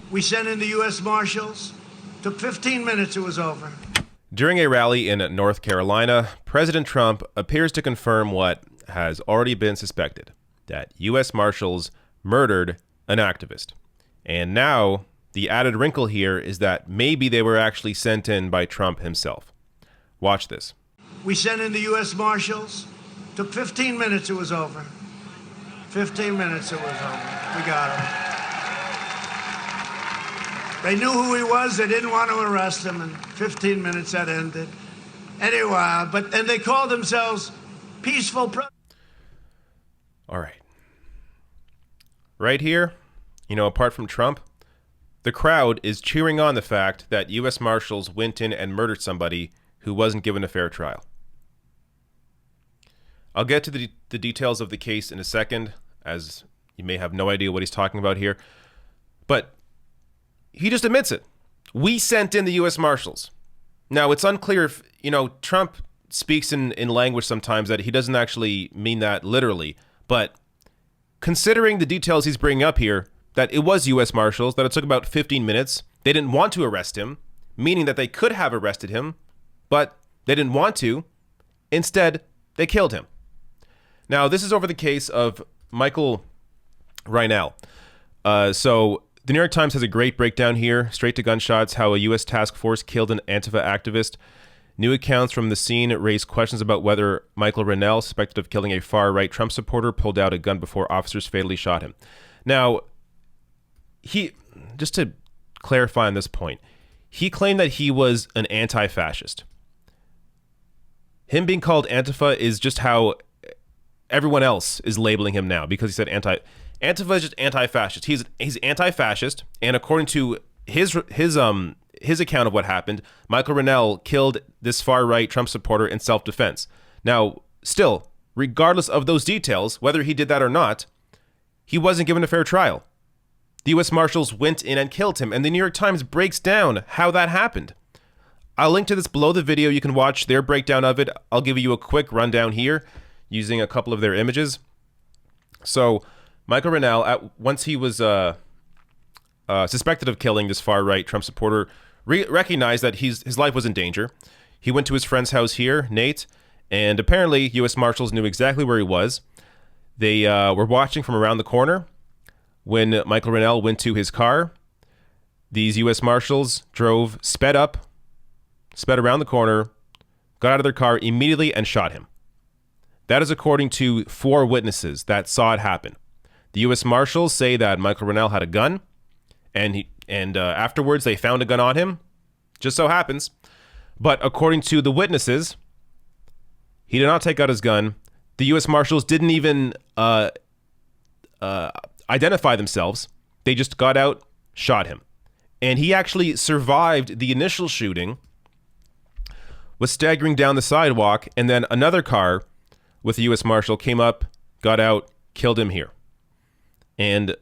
We sent in the U.S. Marshals. Took 15 minutes, it was over. During a rally in North Carolina, President Trump appears to confirm what has already been suspected, that U.S. Marshals murdered an activist. And now, the added wrinkle here is that maybe they were actually sent in by Trump himself. Watch this. We sent in the U.S. Marshals. Took 15 minutes, it was over. 15 minutes, it was over. We got him. They knew who he was. They didn't want to arrest him. In 15 minutes, that ended. Anyway, and they called themselves peaceful. All right. Right here, apart from Trump, the crowd is cheering on the fact that U.S. Marshals went in and murdered somebody who wasn't given a fair trial. I'll get to the details of the case in a second, as you may have no idea what he's talking about here. But he just admits it. We sent in the U.S. Marshals. Now, it's unclear if, Trump speaks in language sometimes that he doesn't actually mean that literally. But considering the details he's bringing up here, that it was U.S. Marshals, that it took about 15 minutes, they didn't want to arrest him, meaning that they could have arrested him, but they didn't want to. Instead, they killed him. Now, this is over the case of Michael Reinoehl. So the New York Times has a great breakdown here, straight to gunshots, how a U.S. task force killed an Antifa activist. New accounts from the scene raise questions about whether Michael Reinoehl, suspected of killing a far-right Trump supporter, pulled out a gun before officers fatally shot him. Now, just to clarify on this point, he claimed that he was an anti-fascist. Him being called Antifa is just how everyone else is labeling him now, because he said Antifa is just anti-fascist. He's anti-fascist, and according to his account of what happened, Michael Reinoehl killed this far-right Trump supporter in self-defense. Now, still, regardless of those details, whether he did that or not, he wasn't given a fair trial. The U.S. Marshals went in and killed him, and the New York Times breaks down how that happened. I'll link to this below the video. You can watch their breakdown of it. I'll give you a quick rundown here using a couple of their images. So, Michael Reinoehl, once he was suspected of killing this far-right Trump supporter, recognized that his life was in danger. He went to his friend's house here, Nate, and apparently U.S. Marshals knew exactly where he was. They were watching from around the corner when Michael Reinoehl went to his car. These U.S. Marshals sped around the corner, got out of their car immediately, and shot him. That is according to 4 witnesses that saw it happen. The U.S. Marshals say that Michael Reinoehl had a gun, and afterwards they found a gun on him. Just so happens. But according to the witnesses, he did not take out his gun. The U.S. Marshals didn't even identify themselves. They just got out, shot him. And he actually survived the initial shooting, was staggering down the sidewalk, and then another car with a U.S. Marshal came up, got out, killed him here. And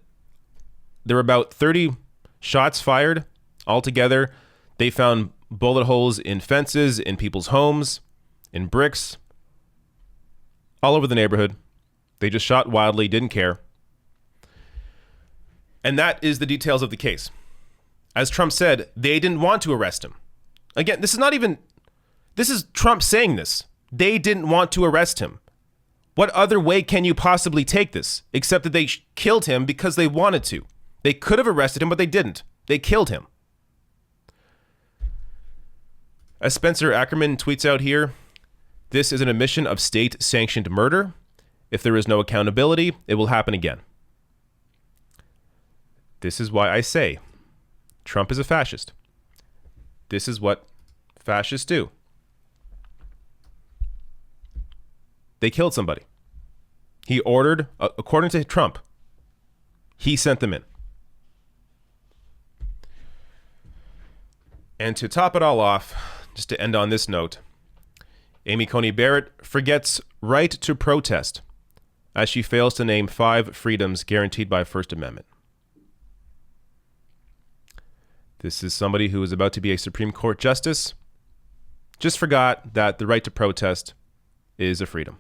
there were about 30 shots fired altogether. They found bullet holes in fences, in people's homes, in bricks, all over the neighborhood. They just shot wildly, didn't care. And that is the details of the case. As Trump said, they didn't want to arrest him. Again, this is Trump saying this. They didn't want to arrest him. What other way can you possibly take this, except that they killed him because they wanted to? They could have arrested him, but they didn't. They killed him. As Spencer Ackerman tweets out here, this is an admission of state-sanctioned murder. If there is no accountability, it will happen again. This is why I say Trump is a fascist. This is what fascists do. They killed somebody. He ordered, according to Trump, he sent them in. And to top it all off, just to end on this note, Amy Coney Barrett forgets right to protest as she fails to name 5 freedoms guaranteed by First Amendment. This is somebody who is about to be a Supreme Court justice, just forgot that the right to protest is a freedom.